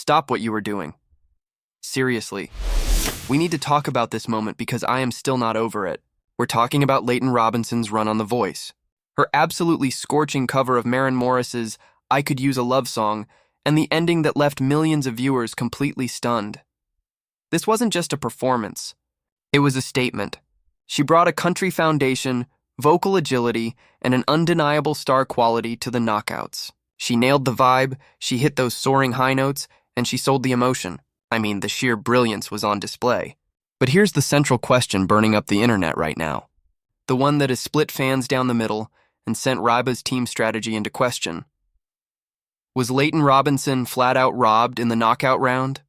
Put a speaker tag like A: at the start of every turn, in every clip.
A: stop what you were doing. Seriously. We need to talk about this moment because I am still not over it. We're talking about Leyton Robinson's run on The Voice. Her absolutely scorching cover of Maren Morris's I Could Use a Love Song, and the ending that left millions of viewers completely stunned. This wasn't just a performance. It was a statement. She brought a country foundation, vocal agility, and an undeniable star quality to the knockouts. She nailed the vibe, she hit those soaring high notes, and she sold the emotion. I mean, the sheer brilliance was on display. But here's the central question burning up the internet right now. The one that has split fans down the middle and sent Ryba's team strategy into question. Was Leyton Robinson flat out robbed in the knockout round?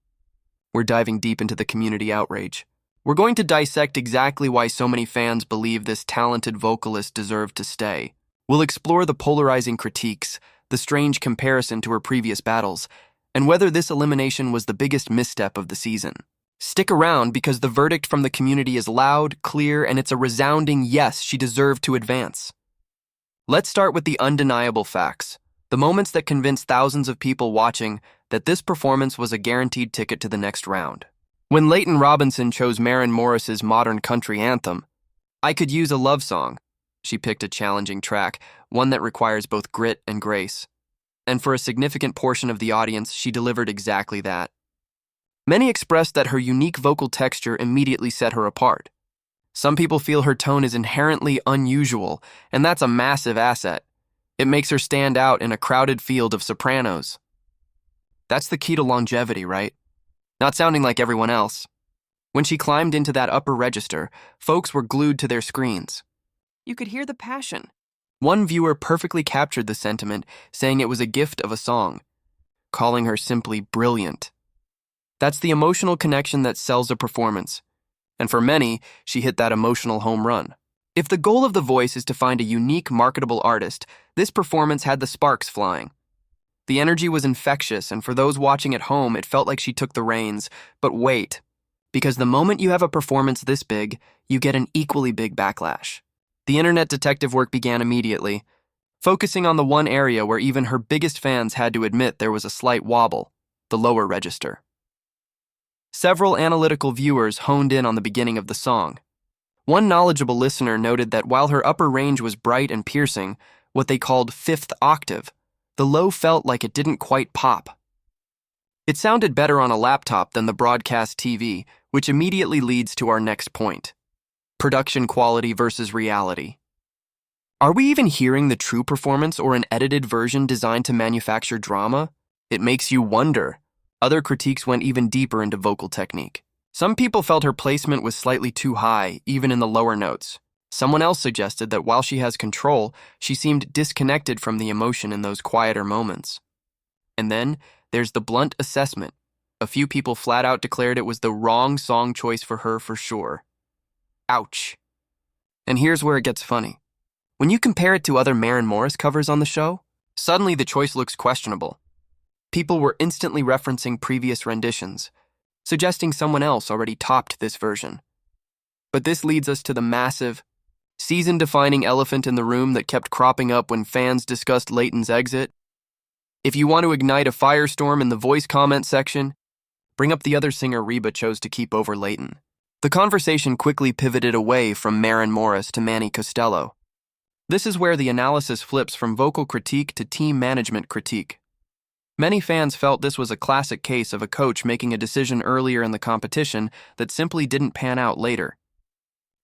A: We're diving deep into the community outrage. We're going to dissect exactly why so many fans believe this talented vocalist deserved to stay. We'll explore the polarizing critiques, the strange comparison to her previous battles, and whether this elimination was the biggest misstep of the season. Stick around because the verdict from the community is loud, clear, and it's a resounding yes, she deserved to advance. Let's start with the undeniable facts, the moments that convinced thousands of people watching that this performance was a guaranteed ticket to the next round. When Leyton Robinson chose Maren Morris's modern country anthem, I Could Use a Love Song, she picked a challenging track, one that requires both grit and grace. And for a significant portion of the audience, she delivered exactly that. Many expressed that her unique vocal texture immediately set her apart. Some people feel her tone is inherently unusual, and that's a massive asset. It makes her stand out in a crowded field of sopranos. That's the key to longevity, right? Not sounding like everyone else. When she climbed into that upper register, folks were glued to their screens. You could hear the passion. One viewer perfectly captured the sentiment, saying it was a gift of a song, calling her simply brilliant. That's the emotional connection that sells a performance. And for many, she hit that emotional home run. If the goal of The Voice is to find a unique, marketable artist, this performance had the sparks flying. The energy was infectious, and for those watching at home, it felt like she took the reins. But wait, because the moment you have a performance this big, you get an equally big backlash. The internet detective work began immediately, focusing on the one area where even her biggest fans had to admit there was a slight wobble, the lower register. Several analytical viewers honed in on the beginning of the song. One knowledgeable listener noted that while her upper range was bright and piercing, what they called fifth octave, the low felt like it didn't quite pop. It sounded better on a laptop than the broadcast TV, which immediately leads to our next point. Production quality versus reality. Are we even hearing the true performance or an edited version designed to manufacture drama? It makes you wonder. Other critiques went even deeper into vocal technique. Some people felt her placement was slightly too high, even in the lower notes. Someone else suggested that while she has control, she seemed disconnected from the emotion in those quieter moments. And then, there's the blunt assessment. A few people flat out declared it was the wrong song choice for her for sure. Ouch. And here's where it gets funny. When you compare it to other Maren Morris covers on the show, suddenly the choice looks questionable. People were instantly referencing previous renditions, suggesting someone else already topped this version. But this leads us to the massive, season-defining elephant in the room that kept cropping up when fans discussed Leyton's exit. If you want to ignite a firestorm in the Voice comment section, bring up the other singer Reba chose to keep over Leyton. The conversation quickly pivoted away from Maren Morris to Manny Costello. This is where the analysis flips from vocal critique to team management critique. Many fans felt this was a classic case of a coach making a decision earlier in the competition that simply didn't pan out later.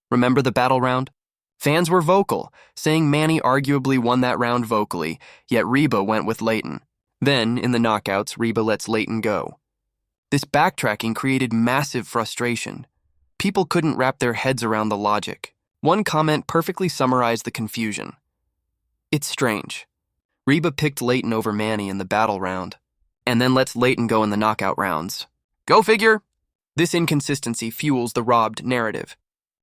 A: Remember the battle round? Fans were vocal, saying Manny arguably won that round vocally, yet Reba went with Leyton. Then, in the knockouts, Reba lets Leyton go. This backtracking created massive frustration. People couldn't wrap their heads around the logic. One comment perfectly summarized the confusion. It's strange. Reba picked Leyton over Manny in the battle round, and then lets Leyton go in the knockout rounds. Go figure! This inconsistency fuels the robbed narrative.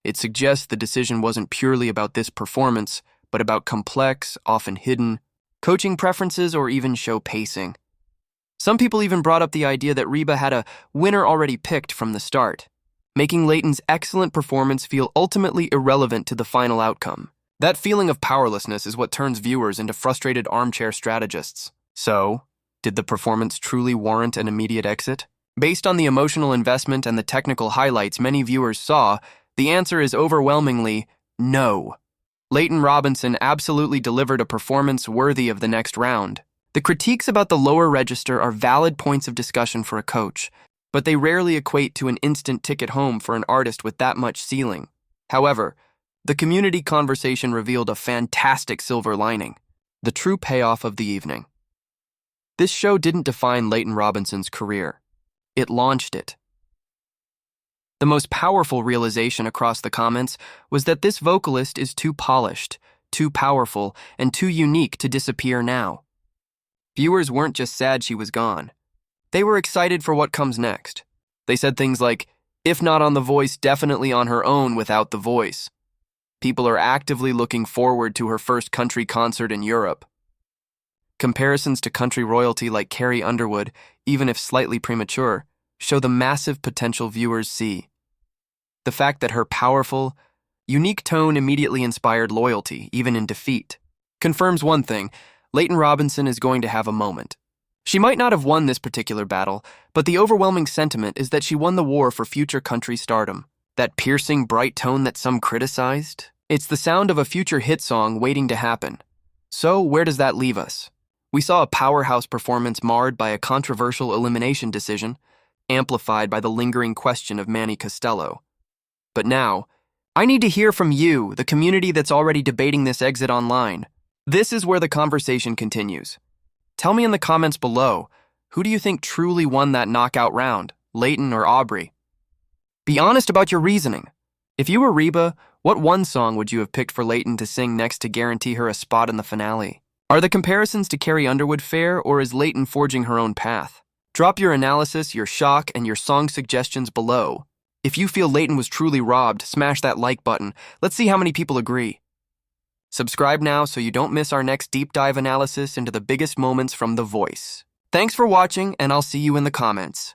A: It suggests the decision wasn't purely about this performance, but about complex, often hidden, coaching preferences or even show pacing. Some people even brought up the idea that Reba had a winner already picked from the start, making Leyton's excellent performance feel ultimately irrelevant to the final outcome. That feeling of powerlessness is what turns viewers into frustrated armchair strategists. So, Did the performance truly warrant an immediate exit? Based on the emotional investment and the technical highlights many viewers saw, the answer is overwhelmingly no. Leyton Robinson absolutely delivered a performance worthy of the next round. The critiques about the lower register are valid points of discussion for a coach, but they rarely equate to an instant ticket home for an artist with that much ceiling. However, the community conversation revealed a fantastic silver lining, the true payoff of the evening. This show didn't define Leyton Robinson's career. It launched it. The most powerful realization across the comments was that this vocalist is too polished, too powerful, and too unique to disappear now. Viewers weren't just sad she was gone. They were excited for what comes next. They said things like, if not on The Voice, definitely on her own without The Voice. People are actively looking forward to her first country concert in Europe. Comparisons to country royalty like Carrie Underwood, even if slightly premature, show the massive potential viewers see. The fact that her powerful, unique tone immediately inspired loyalty, even in defeat, confirms one thing: Leyton Robinson is going to have a moment. She might not have won this particular battle, but the overwhelming sentiment is that she won the war for future country stardom. That piercing, bright tone that some criticized? It's the sound of a future hit song waiting to happen. So, where does that leave us? We saw a powerhouse performance marred by a controversial elimination decision, amplified by the lingering question of Manny Costello. But now, I need to hear from you, the community that's already debating this exit online. This is where the conversation continues. Tell me in the comments below, who do you think truly won that knockout round, Leyton or Aubrey? Be honest about your reasoning. If you were Reba, what one song would you have picked for Leyton to sing next to guarantee her a spot in the finale? Are the comparisons to Carrie Underwood fair, or is Leyton forging her own path? Drop your analysis, your shock, and your song suggestions below. If you feel Leyton was truly robbed, smash that like button. Let's see how many people agree. Subscribe now so you don't miss our next deep dive analysis into the biggest moments from The Voice. Thanks for watching, and I'll see you in the comments.